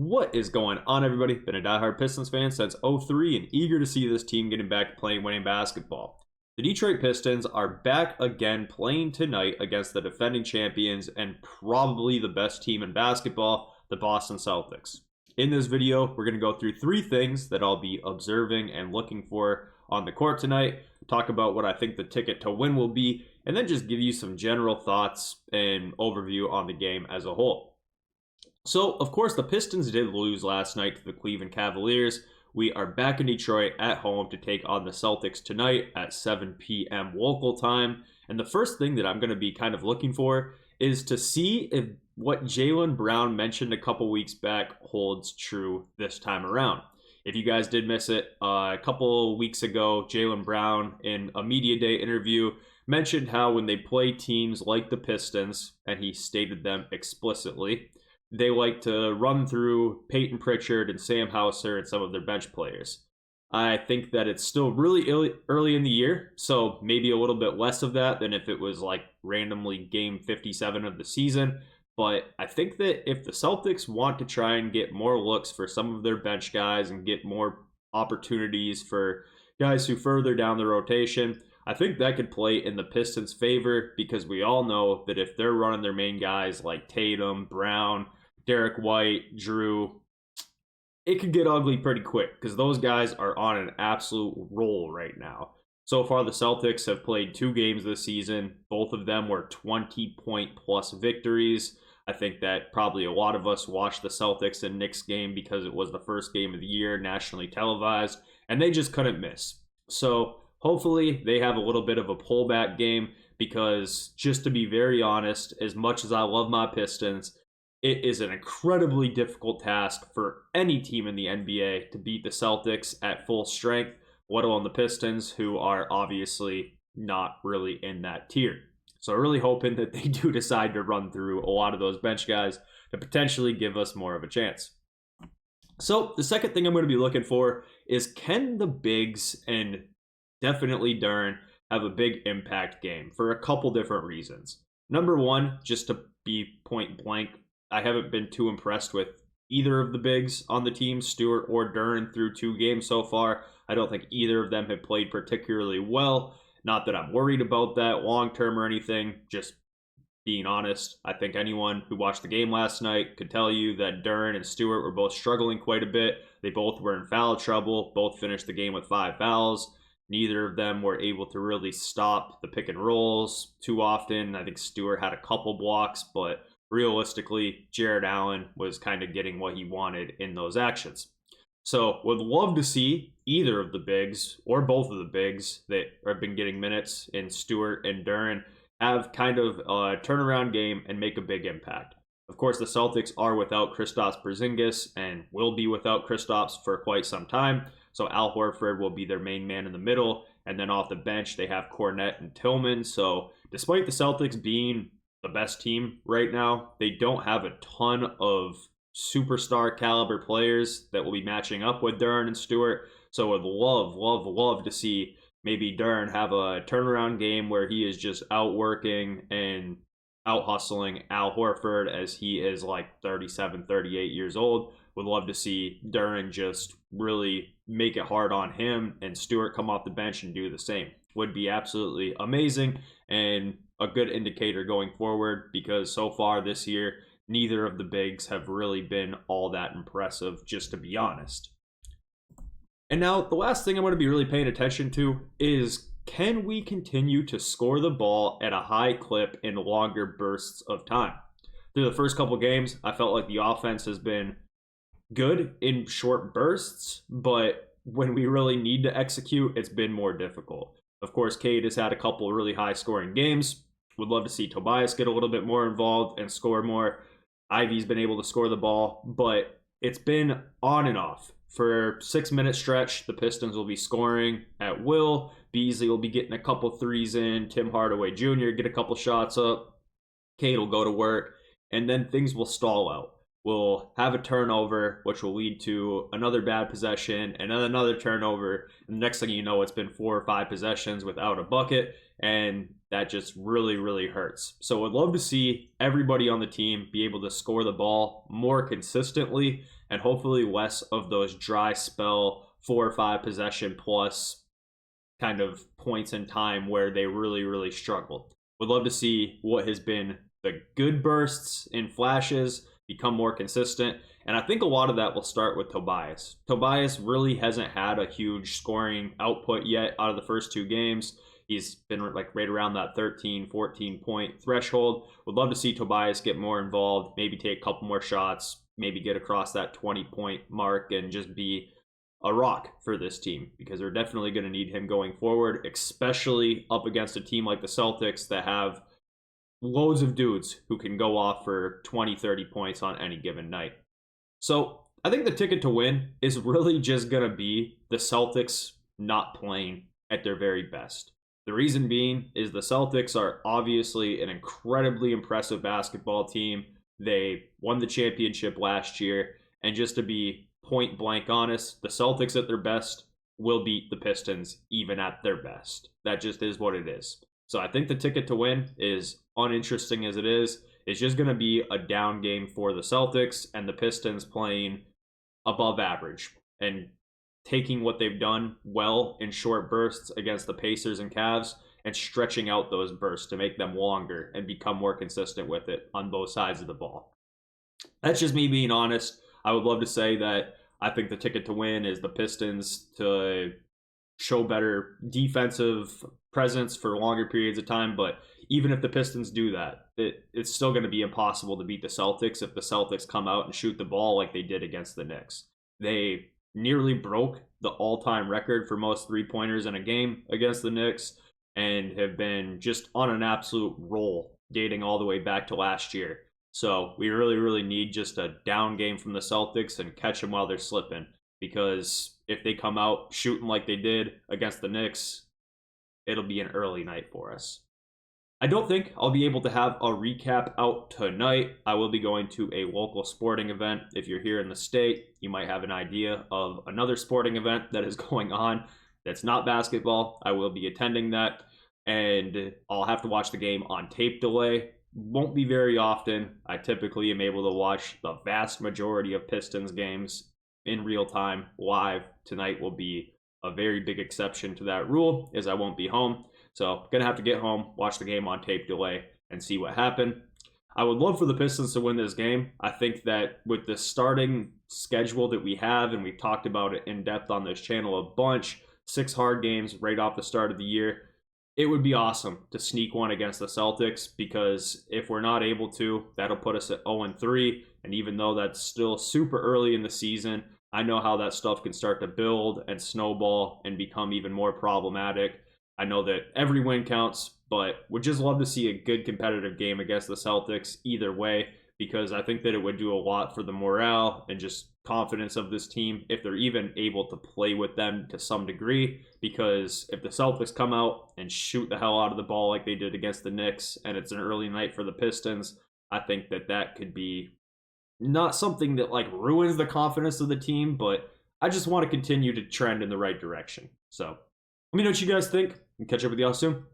What is going on, everybody? Been a diehard Pistons fan since '03 and eager to see this team getting back to playing winning basketball. The Detroit Pistons are back again playing tonight against the defending champions and probably the best team in basketball, the Boston Celtics. In this video, we're going to go through three things that I'll be observing and looking for on the court tonight, talk about what I think the ticket to win will be, and then just give you some general thoughts and overview on the game as a whole. So, of course, the Pistons did lose last night to the Cleveland Cavaliers. We are back in Detroit at home to take on the Celtics tonight at 7 p.m. local time. And the first thing that I'm going to be kind of looking for is to see if what Jaylen Brown mentioned a couple weeks back holds true this time around. If you guys did miss it, a couple weeks ago, Jaylen Brown in a media day interview mentioned how when they play teams like the Pistons, and he stated them explicitly, they like to run through Peyton Pritchard and Sam Hauser and some of their bench players. I think that it's still really early in the year, so maybe a little bit less of that than if it was like randomly game 57 of the season. But I think that if the Celtics want to try and get more looks for some of their bench guys and get more opportunities for guys who further down the rotation, I think that could play in the Pistons' favor because we all know that if they're running their main guys like Tatum, Brown, Derek White, Drew, it could get ugly pretty quick because those guys are on an absolute roll right now. So far, the Celtics have played 2 games this season. Both of them were 20-point plus victories. I think that probably a lot of us watched the Celtics and Knicks game because it was the first game of the year, nationally televised, and they just couldn't miss. So hopefully they have a little bit of a pullback game because, just to be very honest, as much as I love my Pistons, it is an incredibly difficult task for any team in the NBA to beat the Celtics at full strength, let alone the Pistons, who are obviously not really in that tier. So really hoping that they do decide to run through a lot of those bench guys to potentially give us more of a chance. So the second thing I'm going to be looking for is, can the bigs and definitely Duren have a big impact game for a couple different reasons. Number one, just to be point blank, I haven't been too impressed with either of the bigs on the team, Stewart or Duren, through 2 games so far. I don't think either of them have played particularly well. Not that I'm worried about that long term or anything, just being honest. I think anyone who watched the game last night could tell you that Duren and Stewart were both struggling quite a bit. They both were in foul trouble, both finished the game with 5 fouls. Neither of them were able to really stop the pick and rolls too often. I think Stewart had a couple blocks, but realistically, Jared Allen was kind of getting what he wanted in those actions. So would love to see either of the bigs or both of the bigs that have been getting minutes in Stewart and Duren have kind of a turnaround game and make a big impact. Of course, the Celtics are without Kristaps Porzingis and will be without Kristaps for quite some time. So Al Horford will be their main man in the middle. And then off the bench, they have Kornet and Tillman. So despite the Celtics being the best team right now, they don't have a ton of superstar caliber players that will be matching up with Duren and Stewart. So would love to see maybe Duren have a turnaround game where he is just outworking and out hustling Al Horford as he is like 37, 38 years old. Would love to see Duren just really make it hard on him and Stewart come off the bench and do the same. Would be absolutely amazing and a good indicator going forward because so far this year, neither of the bigs have really been all that impressive, just to be honest. And now the last thing I'm going to be really paying attention to is, can we continue to score the ball at a high clip in longer bursts of time? Through the first couple games, I felt like the offense has been good in short bursts, but when we really need to execute, it's been more difficult. Of course, Cade has had a couple really high scoring games. Would love to see Tobias get a little bit more involved and score more. Ivy's been able to score the ball, but it's been on and off. For 6-minute stretch, the Pistons will be scoring at will. Beasley will be getting a couple threes in. Tim Hardaway Jr. get a couple shots up. Cade will go to work, and then things will stall out. will have a turnover, which will lead to another bad possession and then another turnover. And the next thing you know, it's been 4 or 5 possessions without a bucket, and that just really, really hurts. So I'd love to see everybody on the team be able to score the ball more consistently and hopefully less of those dry spell 4 or 5 possession plus kind of points in time where they really, really struggle. Would love to see what has been the good bursts in flashes become more consistent. And I think a lot of that will start with Tobias. Tobias really hasn't had a huge scoring output yet out of the first 2 games. He's been like right around that 13, 14 point threshold. Would love to see Tobias get more involved, maybe take a couple more shots, maybe get across that 20-point mark and just be a rock for this team, because they're definitely going to need him going forward, especially up against a team like the Celtics that have loads of dudes who can go off for 20, 30 points on any given night. So I think the ticket to win is really just going to be the Celtics not playing at their very best. The reason being is the Celtics are obviously an incredibly impressive basketball team. They won the championship last year, and just to be point blank honest, the Celtics at their best will beat the Pistons even at their best. That just is what it is. So I think the ticket to win, is uninteresting as it is, it's just going to be a down game for the Celtics and the Pistons playing above average and taking what they've done well in short bursts against the Pacers and Cavs and stretching out those bursts to make them longer and become more consistent with it on both sides of the ball. That's just me being honest. I would love to say that I think the ticket to win is the Pistons to show better defensive presence for longer periods of time, but even if the Pistons do that, it's still going to be impossible to beat the Celtics if the Celtics come out and shoot the ball like they did against the Knicks. They nearly broke the all-time record for most three-pointers in a game against the Knicks and have been just on an absolute roll dating all the way back to last year. So we really, really need just a down game from the Celtics and catch them while they're slipping, because if they come out shooting like they did against the Knicks, it'll be an early night for us. I don't think I'll be able to have a recap out tonight. I will be going to a local sporting event. If you're here in the state, you might have an idea of another sporting event that is going on that's not basketball. I will be attending that, and I'll have to watch the game on tape delay. Won't be very often. I typically am able to watch the vast majority of Pistons games in real time live. Tonight will be a very big exception to that rule, as I won't be home. So gonna have to get home, watch the game on tape delay, and see what happened. I would love for the Pistons to win this game. I think that with the starting schedule that we have, and we've talked about it in depth on this channel a bunch, 6 hard games right off the start of the year, it would be awesome to sneak one against the Celtics, because if we're not able to, that'll put us at 0-3. And even though that's still super early in the season, I know how that stuff can start to build and snowball and become even more problematic. I know that every win counts, but would just love to see a good competitive game against the Celtics either way, because I think that it would do a lot for the morale and just confidence of this team if they're even able to play with them to some degree. Because if the Celtics come out and shoot the hell out of the ball like they did against the Knicks, and it's an early night for the Pistons, I think that that could be not something that like ruins the confidence of the team, but I just want to continue to trend in the right direction. So let me know what you guys think, and catch up with y'all soon.